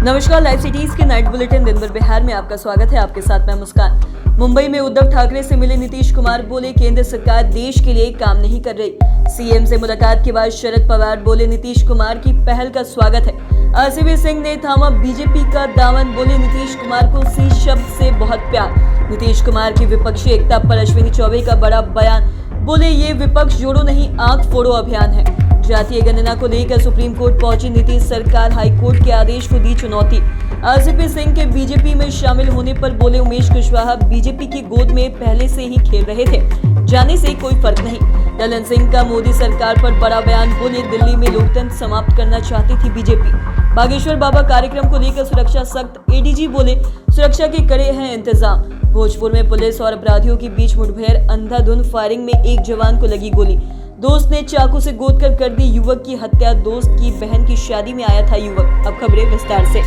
नमस्कार, live cities के night bulletin दिन भर बिहार में आपका स्वागत है। आपके साथ मैं मुस्कान। मुंबई में उद्धव ठाकरे से मिले नीतीश कुमार, बोले केंद्र सरकार देश के लिए काम नहीं कर रही। सीएम से मुलाकात के बाद शरद पवार, बोले नीतीश कुमार की पहल का स्वागत है। आरसीपी सिंह ने थामा बीजेपी का दामन, बोले नीतीश कुमार को सी शब्द से बहुत प्यार। नीतीश कुमार की विपक्षी एकता पर अश्विनी चौबे का बड़ा बयान, बोले ये विपक्ष जोड़ो नहीं आंख फोड़ो अभियान है। जातीय गणना को लेकर सुप्रीम कोर्ट पहुंची नीतीश सरकार, हाई कोर्ट के आदेश को दी चुनौती। आरसीपी सिंह के बीजेपी में शामिल होने पर बोले उमेश कुशवाहा, बीजेपी की गोद में पहले से ही खेल रहे थे, जाने से कोई फर्क नहीं। ललन सिंह का मोदी सरकार पर बड़ा बयान, बोले दिल्ली में लोकतंत्र समाप्त करना चाहती थी बीजेपी। बागेश्वर बाबा कार्यक्रम को लेकर सुरक्षा सख्त, एडीजी बोले सुरक्षा के कड़े हैं इंतजाम। भोजपुर में पुलिस और अपराधियों के बीच मुठभेड़, अंधाधुंध फायरिंग में एक जवान को लगी गोली। दोस्त ने चाकू से गोदकर कर दी युवक की हत्या। दोस्त की बहन की शादी में आया था युवक। अब खबरें विस्तार से।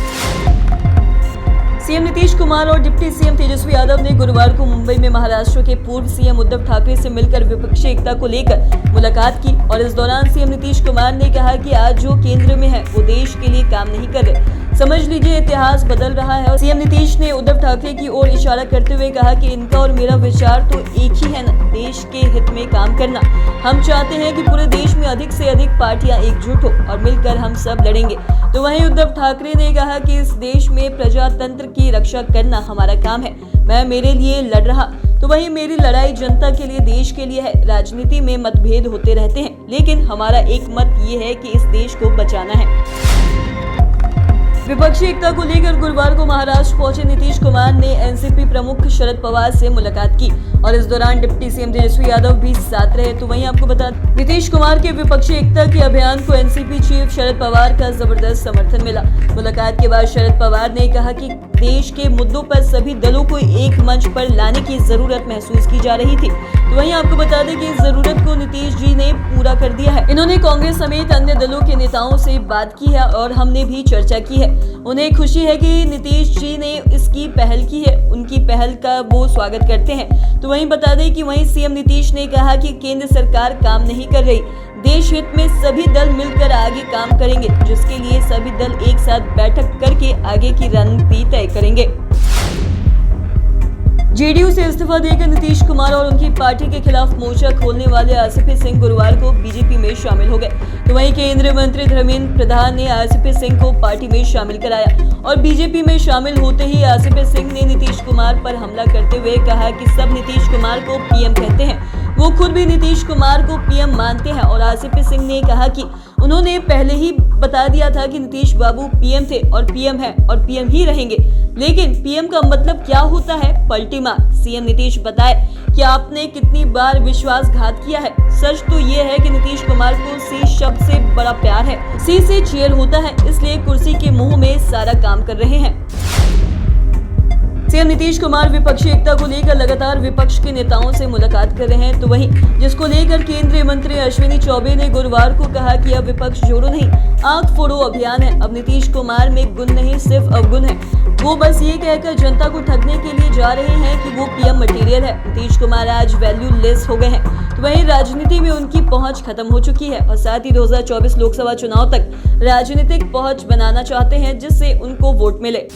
सीएम नीतीश कुमार और डिप्टी सीएम तेजस्वी यादव ने गुरुवार को मुंबई में महाराष्ट्र के पूर्व सीएम उद्धव ठाकरे से मिलकर विपक्षी एकता को लेकर मुलाकात की और इस दौरान सीएम नीतीश कुमार ने कहा कि आज जो केंद्र में है वो देश के लिए काम नहीं कर रहे। समझ लीजिए इतिहास बदल रहा है। और सीएम नीतीश ने उद्धव ठाकरे की ओर इशारा करते हुए कहा कि इनका और मेरा विचार तो एक ही है ना, देश के हित में काम करना। हम चाहते हैं कि पूरे देश में अधिक से अधिक पार्टियां एकजुट हो और मिलकर हम सब लड़ेंगे। तो वहीं उद्धव ठाकरे ने कहा कि इस देश में प्रजातंत्र की रक्षा करना हमारा काम है। मैं मेरे लिए लड़ रहा, तो वहीं मेरी लड़ाई जनता के लिए, देश के लिए है। राजनीति में मतभेद होते रहते हैं, लेकिन हमारा एक मत ये है कि इस देश को बचाना है। विपक्षी एकता को लेकर गुरुवार को महाराष्ट्र पहुंचे नीतीश कुमार ने एनसीपी प्रमुख शरद पवार से मुलाकात की और इस दौरान डिप्टी सीएम तेजस्वी यादव भी साथ रहे। तो वहीं आपको बता दें, नीतीश कुमार के विपक्षी एकता के अभियान को एनसीपी चीफ शरद पवार का जबरदस्त समर्थन मिला। मुलाकात के बाद शरद पवार ने कहा कि देश के मुद्दों पर सभी दलों को एक मंच पर लाने की जरूरत महसूस की जा रही थी। तो वहीं आपको बता दें कि इस जरूरत को नीतीश जी ने पूरा कर दिया है। इन्होंने कांग्रेस समेत अन्य दलों के नेताओं से बात की है और हमने भी चर्चा की है। उन्हें खुशी है कि नीतीश जी ने इसकी पहल की है, उनकी पहल का वो स्वागत करते हैं। तो वहीं बता दें कि वहीं सीएम नीतीश ने कहा कि केंद्र सरकार काम नहीं कर रही, देश हित में सभी दल मिलकर आगे काम करेंगे, जिसके लिए सभी दल एक साथ बैठक करके आगे की रणनीति तय करेंगे। जेडीयू से इस्तीफा देकर नीतीश कुमार और उनकी पार्टी के खिलाफ मोर्चा खोलने वाले आरसीपी सिंह गुरुवार को बीजेपी में शामिल हो गए। तो वहीं केंद्रीय मंत्री धर्मेंद्र प्रधान ने आरसीपी सिंह को पार्टी में शामिल कराया और बीजेपी में शामिल होते ही आरसीपी सिंह ने नीतीश कुमार पर हमला करते हुए कहा कि सब नीतीश कुमार को पीएम कहते हैं, वो खुद भी नीतीश कुमार को पीएम मानते हैं। और आरसीपी सिंह ने कहा कि उन्होंने पहले ही बता दिया था कि नीतीश बाबू पीएम थे और पीएम है और पीएम ही रहेंगे, लेकिन पीएम का मतलब क्या होता है, पलटी मार। सीएम नीतीश बताए कि आपने कितनी बार विश्वासघात किया है। सच तो ये है कि नीतीश कुमार को सी शब्द से बड़ा प्यार है। सी से चेयर होता है, इसलिए कुर्सी के मुंह में सारा काम कर रहे हैं। सीएम नीतीश कुमार विपक्षी एकता को लेकर लगातार विपक्ष के नेताओं से मुलाकात कर रहे हैं। तो वहीं जिसको लेकर केंद्रीय मंत्री अश्विनी चौबे ने गुरुवार को कहा कि अब विपक्ष जोड़ो नहीं आंख फोड़ो अभियान है। अब नीतीश कुमार में गुण नहीं सिर्फ अवगुण है। वो बस ये कहकर जनता को ठगने के लिए जा रहे हैं कि वो पीएम मटेरियल है। नीतीश कुमार आज वैल्यू लेस हो गए हैं। तो वहीं राजनीति में उनकी पहुंच खत्म हो चुकी है और साथ ही 2024 लोकसभा चुनाव तक राजनीतिक पहुंच बनाना चाहते हैं, जिससे उनको वोट मिले।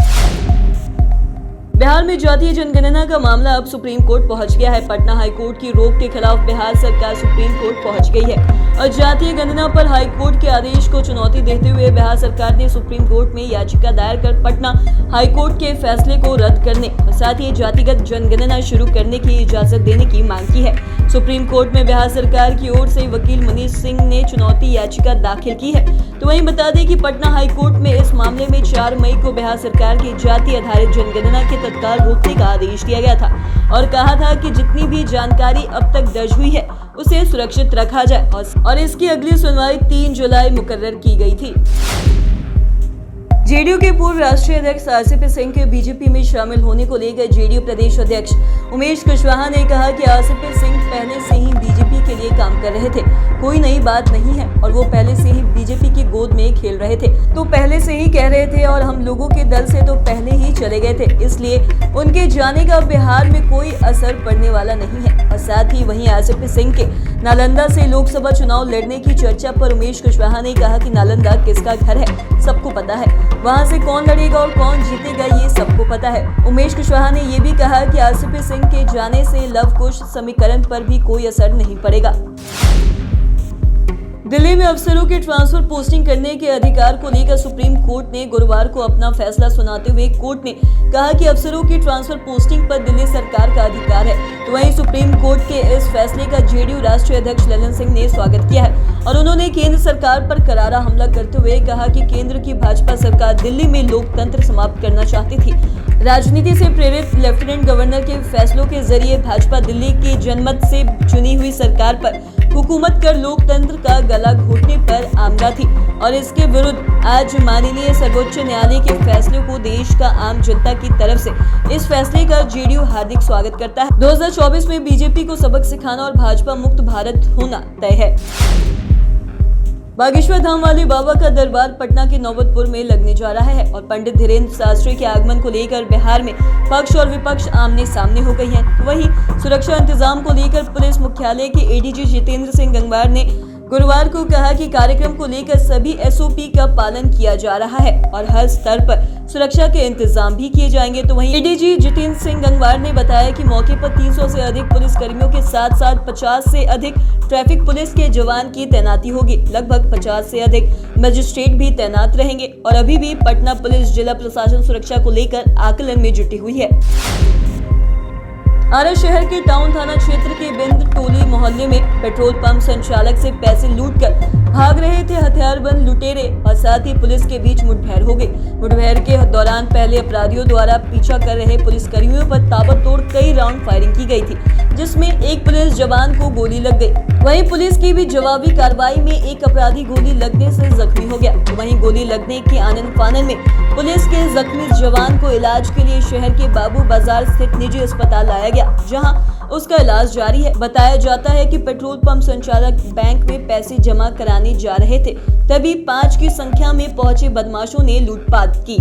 बिहार में जातीय जनगणना का मामला अब सुप्रीम कोर्ट पहुंच गया है। पटना हाई कोर्ट की रोक के खिलाफ बिहार सरकार सुप्रीम कोर्ट पहुंच गई है और जातीय गणना पर हाई कोर्ट के आदेश को चुनौती देते हुए बिहार सरकार ने सुप्रीम कोर्ट में याचिका दायर कर पटना हाई कोर्ट के फैसले को रद्द करने और साथ ही जातिगत जनगणना शुरू करने की इजाजत देने की मांग की है। सुप्रीम कोर्ट में बिहार सरकार की ओर से वकील मनीष सिंह ने चुनौती याचिका दाखिल की है। तो वहीं बता दें कि पटना हाई कोर्ट में इस मामले में 4 मई को बिहार सरकार की जाति आधारित जनगणना के तत्काल रोकने का आदेश दिया गया था और कहा था कि जितनी भी जानकारी अब तक दर्ज हुई है उसे सुरक्षित रखा जाए और इसकी अगली सुनवाई 3 जुलाई मुकर्रर की गई थी। जेडीयू के पूर्व राष्ट्रीय अध्यक्ष आरसीपी सिंह के बीजेपी में शामिल होने को लेकर जेडीयू प्रदेश अध्यक्ष उमेश कुशवाहा ने कहा कि आरसीपी सिंह पहले से ही बीजेपी के लिए काम काम कर रहे थे, कोई नई बात नहीं है और वो पहले से ही बीजेपी की गोद में खेल रहे थे, तो पहले से ही कह रहे थे और हम लोगों के दल से तो पहले ही चले गए थे, इसलिए उनके जाने का बिहार में कोई असर पड़ने वाला नहीं है। और साथ ही वहीं आसिफ सिंह के नालंदा से लोकसभा चुनाव लड़ने की चर्चा पर उमेश कुशवाहा ने कहा कि नालंदा किसका घर है सबको पता है, वहां से कौन लड़ेगा और कौन जीतेगा ये सबको पता है। उमेश कुशवाहा ने ये भी कहा कि आसिफ सिंह के जाने से लव कुश समीकरण पर भी कोई असर नहीं पड़ेगा। दिल्ली में अफसरों के ट्रांसफर पोस्टिंग करने के अधिकार को लेकर सुप्रीम कोर्ट ने गुरुवार को अपना फैसला सुनाते हुए कोर्ट ने कहा कि अफसरों की ट्रांसफर पोस्टिंग पर दिल्ली सरकार का अधिकार है। तो वहीं सुप्रीम कोर्ट के इस फैसले का जेडीयू राष्ट्रीय अध्यक्ष ललन सिंह ने स्वागत किया है और उन्होंने केंद्र सरकार पर करारा हमला करते हुए कहा कि केंद्र की भाजपा सरकार दिल्ली में लोकतंत्र समाप्त करना चाहती थी। राजनीति से प्रेरित लेफ्टिनेंट गवर्नर के फैसलों के जरिए भाजपा दिल्ली की जनमत से चुनी हुई सरकार पर हुकूमत कर लोकतंत्र का गला घोटने पर आमदा थी और इसके विरुद्ध आज माननीय सर्वोच्च न्यायालय के फैसले को देश का आम जनता की तरफ से इस फैसले का जेडीयू हार्दिक स्वागत करता है। 2024 में बीजेपी को सबक सिखाना और भाजपा मुक्त भारत होना तय है। बागेश्वर धाम वाले बाबा का दरबार पटना के नौबतपुर में लगने जा रहा है और पंडित धीरेन्द्र शास्त्री के आगमन को लेकर बिहार में पक्ष और विपक्ष आमने सामने हो गई हैं। वहीं सुरक्षा इंतजाम को लेकर पुलिस मुख्यालय के एडीजी जितेंद्र सिंह गंगवार ने गुरुवार को कहा कि कार्यक्रम को लेकर सभी एसओपी का पालन किया जा रहा है और हर स्तर पर सुरक्षा के इंतजाम भी किए जाएंगे। तो वहीं एडीजी जितेंद्र सिंह गंगवार ने बताया कि मौके पर 300 से अधिक पुलिसकर्मियों के साथ साथ 50 से अधिक ट्रैफिक पुलिस के जवान की तैनाती होगी। लगभग 50 से अधिक मजिस्ट्रेट भी तैनात रहेंगे और अभी भी पटना पुलिस जिला प्रशासन सुरक्षा को लेकर आकलन में जुटी हुई है। आरा शहर के टाउन थाना क्षेत्र के बिंद टोली मोहल्ले में पेट्रोल पंप संचालक से पैसे लूटकर भाग रहे थे हथियारबंद लुटेरे और साथ ही पुलिस के बीच मुठभेड़ हो गई। मुठभेड़ के दौरान पहले अपराधियों द्वारा पीछा कर रहे पुलिसकर्मियों पर ताबड़तोड़ कई राउंड फायरिंग की गई थी, जिसमें एक पुलिस जवान को गोली लग गई। वहीं पुलिस की भी जवाबी कार्रवाई में एक अपराधी गोली लगने से जख्मी हो गया। वहीं गोली लगने के आनन फानन में पुलिस के जख्मी जवान को इलाज के लिए शहर के बाबू बाजार स्थित निजी अस्पताल लाया गया, जहां उसका इलाज जारी है। बताया जाता है कि पेट्रोल पंप संचालक बैंक में पैसे जमा कराने जा रहे थे, तभी 5 की संख्या में पहुंचे बदमाशों ने लूटपाट की।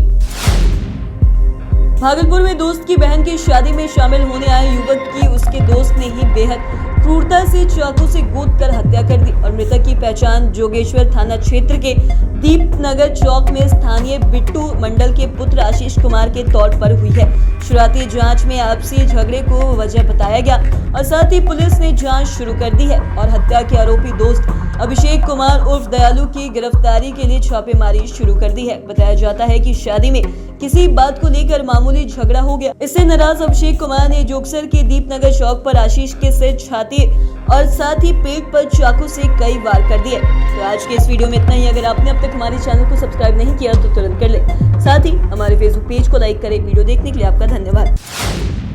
भागलपुर में दोस्त की बहन की शादी में शामिल होने आए युवक की उसके दोस्त ने ही बेहद क्रूरता से चाकू से गोद कर हत्या कर दी और मृतक की पहचान जोगेश्वर थाना क्षेत्र के दीपनगर चौक में स्थानीय बिट्टू मंडल के पुत्र आशीष कुमार के तौर पर हुई है। शुरुआती जांच में आपसी झगड़े को वजह बताया गया और साथ ही पुलिस ने जांच शुरू कर दी है और हत्या के आरोपी दोस्त अभिषेक कुमार उर्फ दयालु की गिरफ्तारी के लिए छापेमारी शुरू कर दी है। बताया जाता है कि शादी में किसी बात को लेकर मामूली झगड़ा हो गया। इससे नाराज अभिषेक कुमार ने जोगसर के दीपनगर चौक पर आशीष के सिर, छाती और साथ ही पेट पर चाकू से कई वार कर दिए। तो आज के इस वीडियो में इतना ही। अगर आपने अब तक हमारे चैनल को सब्सक्राइब नहीं किया तो तुरंत कर ले। साथ ही हमारे फेसबुक पेज को लाइक करें। वीडियो देखने के लिए आपका धन्यवाद।